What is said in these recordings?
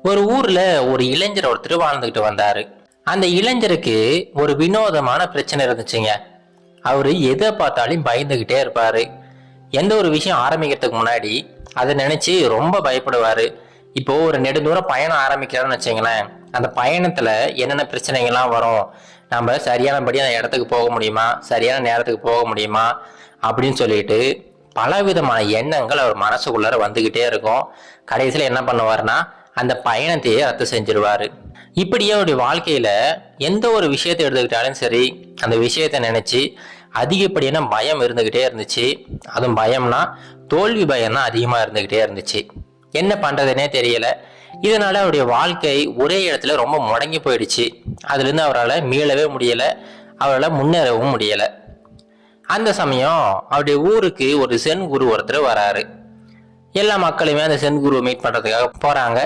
ஒரு ஊர்ல ஒரு இளைஞர் ஒருத்தர் வாழ்ந்துகிட்டு வந்தாரு. அந்த இளைஞருக்கு ஒரு வினோதமான பிரச்சனை இருந்துச்சுங்க. அவரு எதை பார்த்தாலும் பயந்துகிட்டே இருப்பாரு. எந்த ஒரு விஷயம் ஆரம்பிக்கிறதுக்கு முன்னாடி அதை நினைச்சு ரொம்ப பயப்படுவாரு. இப்போ ஒரு நெடுந்தூரம் பயணம் ஆரம்பிக்கிறோம்னு வச்சுங்களேன், அந்த பயணத்துல என்னென்ன பிரச்சனைகள்லாம் வரும், நம்ம சரியானபடி அந்த இடத்துக்கு போக முடியுமா, சரியான நேரத்துக்கு போக முடியுமா அப்படின்னு சொல்லிட்டு பலவிதமான எண்ணங்கள் அவர் மனசுக்குள்ளார வந்துகிட்டே இருக்கும். கடைசியில என்ன பண்ணுவாருன்னா அந்த பயணத்தையே ரத்து செஞ்சிருவாரு. இப்படியே அவருடைய வாழ்க்கையில எந்த ஒரு விஷயத்தை எடுத்துக்கிட்டாலும் சரி, அந்த விஷயத்தை நினைச்சு அதிகப்படியான பயம் இருந்துகிட்டே இருந்துச்சு. அதுவும் பயம்னா தோல்வி பயம் தான் அதிகமா இருந்துகிட்டே இருந்துச்சு. என்ன பண்றதுனே தெரியல. இதனால அவருடைய வாழ்க்கை ஒரே இடத்துல ரொம்ப முடங்கி போயிடுச்சு. அதுல இருந்து அவரால் மீளவே முடியல, அவரால் முன்னேறவும் முடியல. அந்த சமயம் அவருடைய ஊருக்கு ஒரு சென் குரு ஒருத்தர் வராரு. எல்லா மக்களுமே அந்த சென் குருவை மீட் பண்றதுக்காக போறாங்க.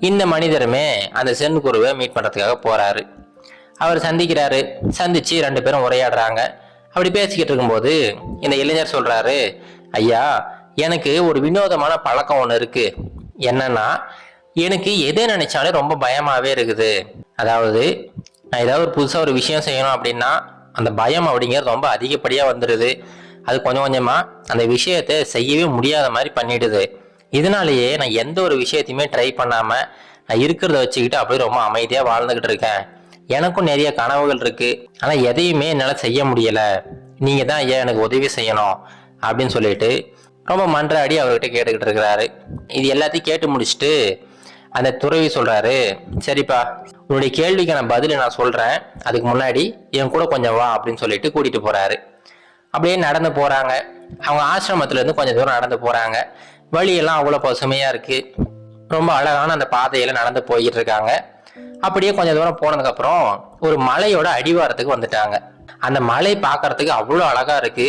இந்த மனிதருமே அந்த சென் குருவை மீட் பண்றதுக்காக போறாரு. அவர் சந்திக்கிறாரு. சந்திச்சு 2 பேரும் உரையாடுறாங்க. அப்படி பேசிக்கிட்டு இருக்கும்போது இந்த இளைஞர் சொல்றாரு, ஐயா, எனக்கு ஒரு வினோதமான பழக்கம் ஒன்று இருக்கு. என்னன்னா, எனக்கு எதை நினைச்சாலும் ரொம்ப பயமாவே இருக்குது. அதாவது நான் ஏதாவது ஒரு புதுசா ஒரு விஷயம் செய்யணும் அப்படின்னா அந்த பயம் அப்படிங்கிறது ரொம்ப அதிகப்படியா வந்துடுது. அது கொஞ்சம் கொஞ்சமா அந்த விஷயத்தை செய்யவே முடியாத மாதிரி பண்ணிடுது. இதனாலேயே நான் எந்த ஒரு விஷயத்தையுமே ட்ரை பண்ணாம நான் இருக்கிறத வச்சுக்கிட்டு அப்படியே ரொம்ப அமைதியா வாழ்ந்துகிட்டு இருக்கேன். எனக்கும் நிறைய கனவுகள் இருக்கு, ஆனா எதையுமே என்னால செய்ய முடியல. நீங்க தான் ஐயா எனக்கு உதவி செய்யணும் அப்படின்னு சொல்லிட்டு ரொம்ப மன்றாடி அவர்கிட்ட கேட்டுக்கிட்டு இருக்கிறாரு. இது எல்லாத்தையும் கேட்டு முடிச்சுட்டு அந்த துறவி சொல்றாரு, சரிப்பா, உன்னுடைய கேள்விக்கான பதிலை நான் சொல்றேன், அதுக்கு முன்னாடி என் கூட கொஞ்சம் வா அப்படின்னு சொல்லிட்டு கூட்டிட்டு போறாரு. அப்படியே நடந்து போறாங்க. அவங்க ஆசிரமத்துல இருந்து கொஞ்சம் தூரம் நடந்து போறாங்க. வழியெல்லாம் அவ்வளோ பசுமையா இருக்கு. ரொம்ப அழகான அந்த பாதையில நடந்து போயிட்டு இருக்காங்க. அப்படியே கொஞ்சம் தூரம் போனதுக்கு அப்புறம் ஒரு மலையோட அடிவாரத்துக்கு வந்துட்டாங்க. அந்த மலை பார்க்கறதுக்கு அவ்வளோ அழகா இருக்கு.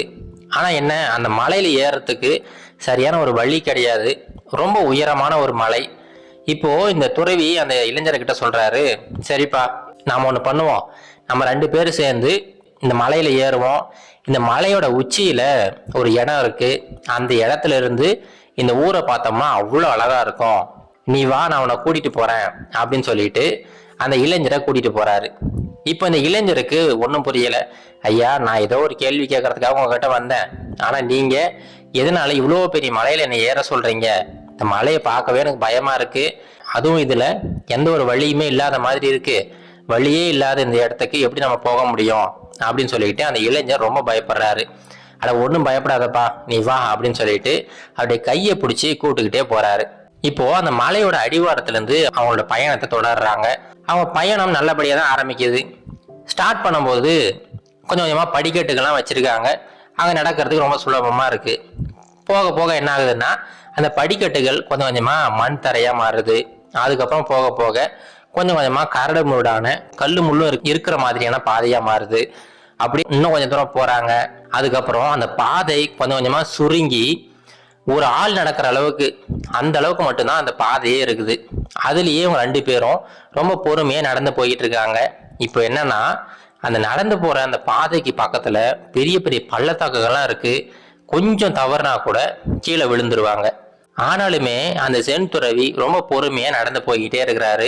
ஆனா என்ன, அந்த மலையில ஏறத்துக்கு சரியான ஒரு வழி கிடையாது. ரொம்ப உயரமான ஒரு மலை. இப்போ இந்த துறவி அந்த இளைஞர்கிட்ட சொல்றாரு, சரிப்பா, நாம ஒன்று பண்ணுவோம், நம்ம 2 பேரும் சேர்ந்து இந்த மலையில ஏறுவோம். இந்த மலையோட உச்சியில ஒரு இடம் இருக்கு. அந்த இடத்துல இருந்து இந்த ஊரை பார்த்தோம்னா அவ்வளோ அழகா இருக்கும். நீ வா, நான் உன்னை கூட்டிட்டு போறேன் அப்படின்னு சொல்லிட்டு அந்த இளைஞரை கூட்டிட்டு போறாரு. இப்போ இந்த இளைஞருக்கு ஒன்றும் புரியல. ஐயா, நான் ஏதோ ஒரு கேள்வி கேட்கறதுக்காக உங்ககிட்ட வந்தேன், ஆனா நீங்க எதனால இவ்வளோ பெரிய மலையில என்னை ஏற சொல்றீங்க? இந்த மலையை பார்க்கவே எனக்கு பயமா இருக்கு. அதுவும் இதுல எந்த ஒரு வழியுமே இல்லாத மாதிரி இருக்கு. வழியே இல்லாத இந்த இடத்துக்கு எப்படி நம்ம போக முடியும் அப்படின்னு சொல்லிட்டு அந்த இளைஞர் ரொம்ப பயப்படுறாரு. அட, ஒன்றும் பயப்படாதப்பா, நீ வா அப்படின்னு சொல்லிட்டு அவருடைய கையை பிடிச்சி கூட்டுக்கிட்டே போறாரு. இப்போ அந்த மலையோட அடிவாரத்துல இருந்து அவங்களோட பயணத்தை தொடர்றாங்க. அவங்க பயணம் நல்லபடியா தான் ஆரம்பிக்குது. ஸ்டார்ட் பண்ணும்போது கொஞ்சம் கொஞ்சமா படிக்கட்டுகள்லாம் வச்சிருக்காங்க. அங்க நடக்கிறதுக்கு ரொம்ப சுலபமா இருக்கு. போக போக என்ன ஆகுதுன்னா அந்த படிக்கட்டுகள் கொஞ்சம் கொஞ்சமா மண் தரையா மாறுது. அதுக்கப்புறம் போக போக கொஞ்சம் கொஞ்சமா கரடு முரடான கல்லு முள்ளும் இருக்கிற மாதிரியான பாதையா மாறுது. அப்படி இன்னும் கொஞ்சம் தூரம் போறாங்க. அதுக்கப்புறம் அந்த பாதை கொஞ்சம் கொஞ்சமா சுருங்கி ஒரு ஆள் நடக்கிற அளவுக்கு, அந்த அளவுக்கு மட்டும்தான் அந்த பாதையே இருக்குது. அதுலயே இவங்க 2 பேரும் ரொம்ப பொறுமையா நடந்து போயிட்டு இருக்காங்க. இப்போ என்னன்னா, அந்த நடந்து போற அந்த பாதைக்கு பக்கத்துல பெரிய பெரிய பள்ளத்தாக்குகள்லாம் இருக்கு. கொஞ்சம் தவறுனா கூட கீழே விழுந்துருவாங்க. ஆனாலுமே அந்த சென் துறவி ரொம்ப பொறுமையா நடந்து போய்கிட்டே இருக்கிறாரு.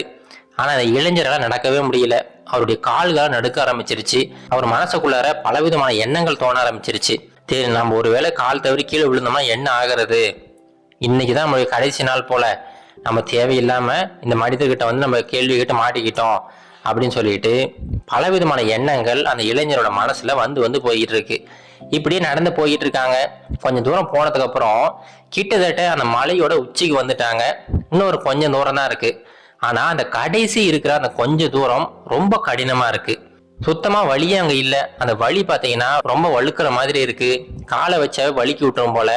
ஆனா அந்த இளைஞரால் நடக்கவே முடியல. அவருடைய கால்கள் நடுக்க ஆரம்பிச்சிருச்சு. அவர் மனசுக்குள்ளார பலவிதமான எண்ணங்கள் தோண ஆரம்பிச்சிருச்சு. சரி, நம்ம ஒருவேளை கால் தவறி கீழே விழுந்தோம்னா என்ன ஆகிறது? இன்னைக்குதான் நம்மளுடைய கடைசி நாள் போல, நம்ம தேவையில்லாம இந்த மனிதர்கிட்ட வந்து நம்ம கேள்வி கிட்ட மாட்டிக்கிட்டோம் அப்படின்னு சொல்லிட்டு பலவிதமான எண்ணங்கள் அந்த இளைஞரோட மனசுல வந்து போய்கிட்டு இருக்கு. இப்படியே நடந்து போய்கிட்டு இருக்காங்க. கொஞ்சம் தூரம் போனதுக்கு அப்புறம் கிட்டத்தட்ட அந்த மலையோட உச்சிக்கு வந்துட்டாங்க. இன்னொரு கொஞ்சம் தூரம் தான் இருக்கு. ஆனா அந்த கடைசி இருக்கிற அந்த கொஞ்ச தூரம் ரொம்ப கடினமா இருக்கு. சுத்தமா வழியே அங்க இல்ல. அந்த வழி பாத்தீங்கன்னா ரொம்ப வழுக்கிற மாதிரி இருக்கு. காலை வச்ச வலிக்கி விட்டுரும் போல.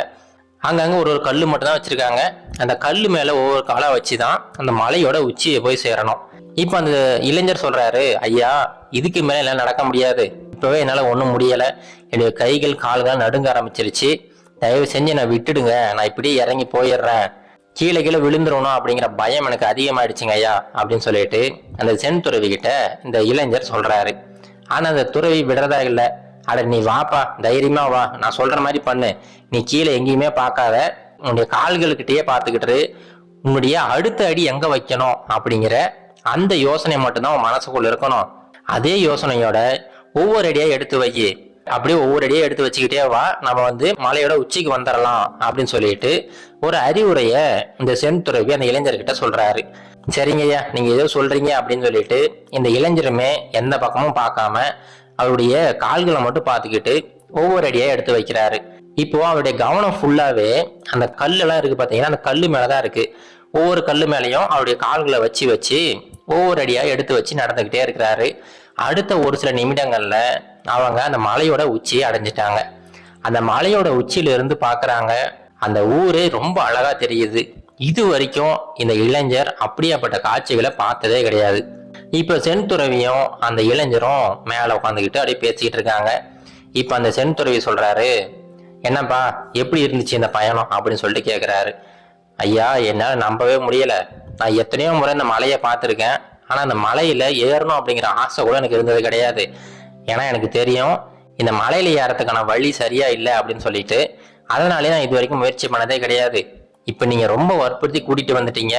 அங்கங்க ஒரு ஒரு கல்லு மட்டும் தான் வச்சிருக்காங்க. அந்த கல்லு மேல ஒவ்வொரு காலை வச்சுதான் அந்த மலையோட உச்சியை போய் சேரணும். இப்ப அந்த இளைஞர் சொல்றாரு, ஐயா, இதுக்கு மேல என்னால நடக்க முடியாது. இப்பவே என்னால ஒண்ணும் முடியல. என்னுடைய கைகள் கால்கள் நடுங்க ஆரம்பிச்சிருச்சு. தயவு செஞ்சு என்னை விட்டுடுங்க, நான் இப்படியே இறங்கி போயிடுறேன். கீழே கீழே விழுந்துடணும் அப்படிங்கிற பயம் எனக்கு அதிகமாயிடுச்சுங்க ஐயா அப்படின்னு சொல்லிட்டு அந்த சென் துறவி கிட்ட இந்த இளைஞர் சொல்றாரு. ஆனா அந்த துறவி விடுறதா இல்லை. அட, நீ வாப்பா, தைரியமா வா, நான் சொல்ற மாதிரி பண்ணு. நீ கீழே எங்கேயுமே பார்க்காத, உன்னுடைய கால்களுக்கிட்டே பார்த்துக்கிட்டு உன்னுடைய அடுத்த அடி எங்க வைக்கணும் அப்படிங்கிற அந்த யோசனை மட்டும்தான் உன் மனசுக்குள்ள இருக்கணும். அதே யோசனையோட ஒவ்வொரு அடியா எடுத்து வை, அப்படியே ஒவ்வொரு அடியா எடுத்து வச்சுக்கிட்டே வா, நம்ம மலையோட உச்சிக்கு வந்துடலாம் அப்படின்னு சொல்லிட்டு ஒரு அறிவுரைய இந்த செந்துறவி அந்த இளைஞர்கிட்ட சொல்றாரு. சரிங்கய்யா, நீங்க ஏதோ சொல்றீங்க அப்படின்னு சொல்லிட்டு இந்த இளைஞருமே எந்த பக்கமும் பார்க்காம அவருடைய கால்களை மட்டும் பார்த்துக்கிட்டு ஒவ்வொரு அடியா எடுத்து வைக்கிறாரு. இப்போ அவருடைய கவனம் ஃபுல்லாவே அந்த கல்லெல்லாம் இருக்கு பாத்தீங்கன்னா, அந்த கல்லு மேலதான் இருக்கு. ஒவ்வொரு கல்லு மேலையும் அவருடைய கால்களை வச்சு வச்சு ஒவ்வொரு அடியா எடுத்து வச்சு நடந்துகிட்டே இருக்கிறாரு. அடுத்த ஒரு சில நிமிடங்கள்ல அவங்க அந்த மலையோட உச்சியை அடைஞ்சிட்டாங்க. அந்த மலையோட உச்சியில இருந்து பாக்குறாங்க, அந்த ஊரே ரொம்ப அழகா தெரியுது. இது வரைக்கும் இந்த இளைஞர் அப்படியாப்பட்ட காட்சிகளை பார்த்ததே கிடையாது. இப்ப செந்துறவியும் அந்த இளைஞரும் மேல உட்காந்துக்கிட்டு அப்படியே பேசிக்கிட்டு இருக்காங்க. இப்ப அந்த செந்துறவி சொல்றாரு, என்னப்பா எப்படி இருந்துச்சு இந்த பயணம் அப்படின்னு சொல்லிட்டு கேட்குறாரு. ஐயா, என்னால் நம்பவே முடியல. நான் எத்தனையோ முறை இந்த மலையை பார்த்துருக்கேன், ஆனால் அந்த மலையில ஏறணும் அப்படிங்கிற ஆசை கூட எனக்கு இருந்தது கிடையாது. ஏன்னா எனக்கு தெரியும் இந்த மலையில ஏறதுக்கான வழி சரியா இல்லை அப்படின்னு சொல்லிட்டு, அதனாலே நான் இது வரைக்கும் முயற்சி பண்ணதே கிடையாது. இப்போ நீங்க ரொம்ப வற்புறுத்தி கூட்டிட்டு வந்துட்டீங்க.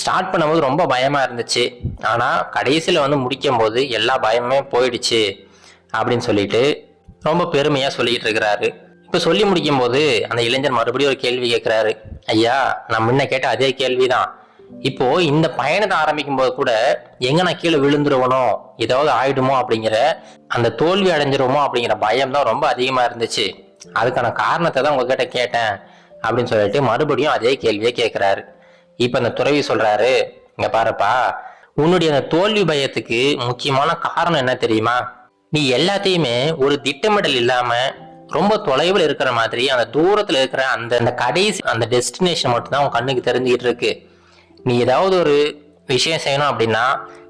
ஸ்டார்ட் பண்ணும்போது ரொம்ப பயமா இருந்துச்சு, ஆனா கடைசியில முடிக்கும் போது எல்லா பயமுமே போயிடுச்சு அப்படின்னு சொல்லிட்டு ரொம்ப பெருமையா சொல்லிட்டு இருக்கிறாரு. இப்ப சொல்லி முடிக்கும் போது அந்த இளைஞர் மறுபடியும் ஒரு கேள்வி கேட்கிறாரு. ஐயா, நான் முன்ன கேட்ட அதே கேள்விதான். இப்போ இந்த பயணத்தை ஆரம்பிக்கும் போது கூட எங்க நான் கீழே விழுந்துருவனோ, ஏதாவது ஆயிடுமோ அப்படிங்கிற அந்த தோல்வி அடைஞ்சிருவோமோ அப்படிங்கிற பயம் தான் ரொம்ப அதிகமா இருந்துச்சு. அதுக்கான காரணத்தை தான் உங்ககிட்ட கேட்டேன் அப்படின்னு சொல்லிட்டு மறுபடியும் அதே கேள்வியை கேட்கிறாரு. இப்ப அந்த துறவி சொல்றாரு, இங்க பாருப்பா, உன்னுடைய அந்த தோல்வி பயத்துக்கு முக்கியமான காரணம் என்ன தெரியுமா? நீ எல்லாத்தையுமே ஒரு திட்டமிடல் இல்லாம ரொம்ப தொலைவில் இருக்கிற மாதிரி அந்த தூரத்துல இருக்கிற அந்த கடைசி அந்த டெஸ்டினேஷன் மட்டும் தான் உன் கண்ணுக்கு தெரிஞ்சுக்கிட்டு இருக்கு. நீ ஏதாவது ஒரு விஷயம் செய்யணும் அப்படின்னா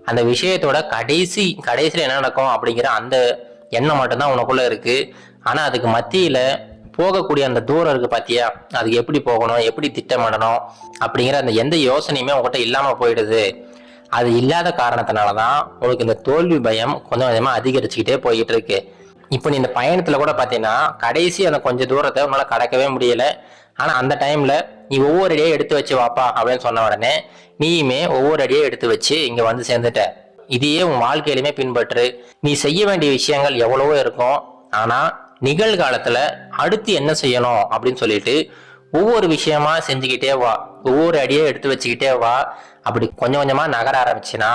அந்த விஷயத்தோட கடைசியில என்ன நடக்கும் அப்படிங்கிற அந்த எண்ணம் மட்டும்தான் உனக்குள்ள இருக்கு. ஆனா அதுக்கு மத்தியில போகக்கூடிய அந்த தூரம் இருக்கு பாத்தியா, அதுக்கு எப்படி போகணும், எப்படி திட்டமிடணும் அப்படிங்கிற அந்த எந்த யோசனையுமே உங்ககிட்ட இல்லாம போயிடுது. அது இல்லாத காரணத்தினாலதான் உனக்கு இந்த தோல்வி பயம் கொஞ்சம் கொஞ்சமா அதிகரிச்சுக்கிட்டே போயிட்டு இருக்கு. இப்போ நீ இந்த பயணத்துல கூட பாத்தீங்கன்னா கடைசி அந்த கொஞ்சம் தூரத்தை உன்னால கடக்கவே முடியல. ஆனா அந்த டைம்ல நீ ஒவ்வொரு அடியே எடுத்து வச்சு வாப்பா அப்படின்னு சொன்ன உடனே நீயுமே ஒவ்வொரு அடியே எடுத்து வச்சு இங்க வந்து சேர்ந்துட்ட. இதையே உன் வாழ்க்கையிலுமே பின்பற்று. நீ செய்ய வேண்டிய விஷயங்கள் எவ்வளவோ இருக்கும், ஆனா நிகழ்காலத்துல அடுத்து என்ன செய்யணும் அப்படின்னு சொல்லிட்டு ஒவ்வொரு விஷயமா செஞ்சுக்கிட்டே வா, ஒவ்வொரு அடியே எடுத்து வச்சுக்கிட்டே வா. அப்படி கொஞ்சம் கொஞ்சமா நகர ஆரம்பிச்சுன்னா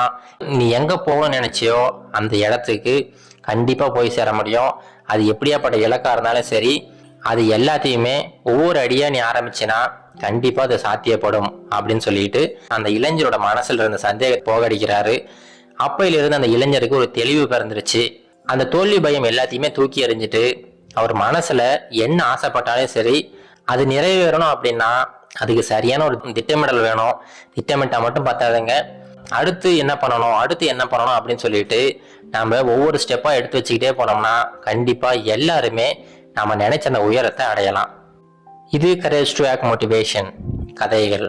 நீ எங்க போகணும்னு நினைச்சியோ அந்த இடத்துக்கு கண்டிப்பா போய் சேர முடியும். அது எப்படியாப்பட்ட இலக்கா இருந்தாலும் சரி, அது எல்லாத்தையுமே ஒவ்வொரு அடியா நீ ஆரம்பிச்சினா கண்டிப்பா அது சாத்தியப்படும் அப்படின்னு சொல்லிட்டு அந்த இளைஞரோட மனசுல இருந்த சந்தேகத்தை போகடிக்கிறாரு. அப்பையிலிருந்து அந்த இளைஞருக்கு ஒரு தெளிவு பிறந்துருச்சு. அந்த தோல்வி பயம் எல்லாத்தையுமே தூக்கி எறிஞ்சிட்டு அவர் மனசுல என்ன ஆசைப்பட்டாலும் சரி, அது நிறைவேறணும் அப்படின்னா அதுக்கு சரியான ஒரு திட்டமிடல் வேணும். திட்டமிட்டா மட்டும் பத்தாதுங்க, அடுத்து என்ன பண்ணணும் அப்படின்னு சொல்லிட்டு நம்ம ஒவ்வொரு ஸ்டெப்பா எடுத்து வச்சுக்கிட்டே போனோம்னா கண்டிப்பா எல்லாருமே நாம நினைச்ச அந்த உயரத்தை அடையலாம். இது கரேஜ் டு ஆக்ட் மோட்டிவேஷன் கதைகள்.